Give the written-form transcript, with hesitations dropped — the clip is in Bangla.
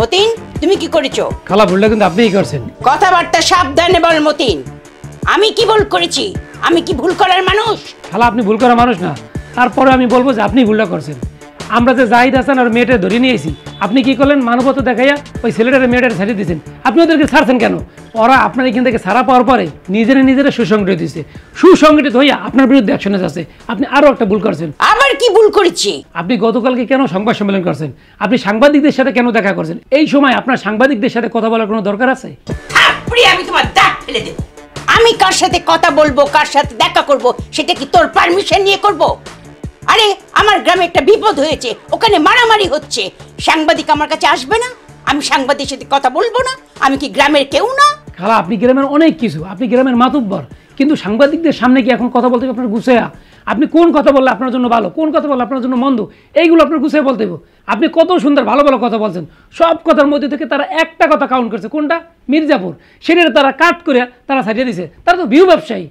মতিন, তুমি কি করেছো? খালা ভুলটা কিন্তু আপনিই করছেন। কথাবার্তা সাবধানে বল মতিন। আমি কি ভুল করেছি? আমি কি ভুল করার মানুষ? খালা আপনি ভুল করা মানুষ না, তারপরে আমি বলবো যে আপনি ভুলটা করছেন। আমরা যে জাহিদ হাসান আর মেয়েটা ধরে নিয়েছি, আপনি কি করলেন? মানবতা দেখাইয়া ওই ছেলেটার মেয়েটার ছাড়িয়ে দিয়েছেন। আপনি ওদেরকে ছাড়ছেন কেন? ওরা আপনার এখান থেকে ছাড়া পাওয়ার পরে নিজেরা সুসংগঠিত দিচ্ছে, সুসংগঠিত হইয়া আপনার বিরুদ্ধে অ্যাকশনে যাচ্ছে। আপনি আরও একটা ভুল করছেন। আবার কি ভুল করেছি? আপনি গতকালকে কেন সংবাদ সম্মেলন করছেন? আপনি সাংবাদিকদের সাথে কেন দেখা করছেন? এই সময় আপনার সাংবাদিকদের সাথে কথা বলার কোনো দরকার আছে? থাপড়ি আমি তোমার দাঁত ফেলে দেব। আমি কার সাথে কথা বলবো, কার সাথে দেখা করব, সেটা কি তোর পারমিশন নিয়ে করব? আরে আমার গ্রামে একটা বিপদ হয়েছে, ওখানে মারামারি হচ্ছে, সাংবাদিক আমার কাছে আসবে না? আমি সাংবাদিকের সাথে কথা বলবো না? আমি কি গ্রামের কেউ না? খালা আপনি গ্রামের অনেক কিছু, আপনি গ্রামের মাতুব্বর, কিন্তু সাংবাদিকদের সামনে কি এখন কথা বলতে হবে আপনার গুছাইয়া? আপনি কোন কথা বললে আপনার জন্য ভালো, কোন কথা বললে আপনার জন্য মন্দ, এইগুলো আপনার গুছিয়ে বলতে হবে। আপনি কত সুন্দর ভালো ভালো কথা বলছেন, সব কথার মধ্যে থেকে তারা একটা কথা কাউন্ট করছে, কোনটা? মির্জাপুর, সেটা তারা কাট করে তারা ছাড়িয়ে দিছে। তারা তো ভিউ ব্যবসায়ী,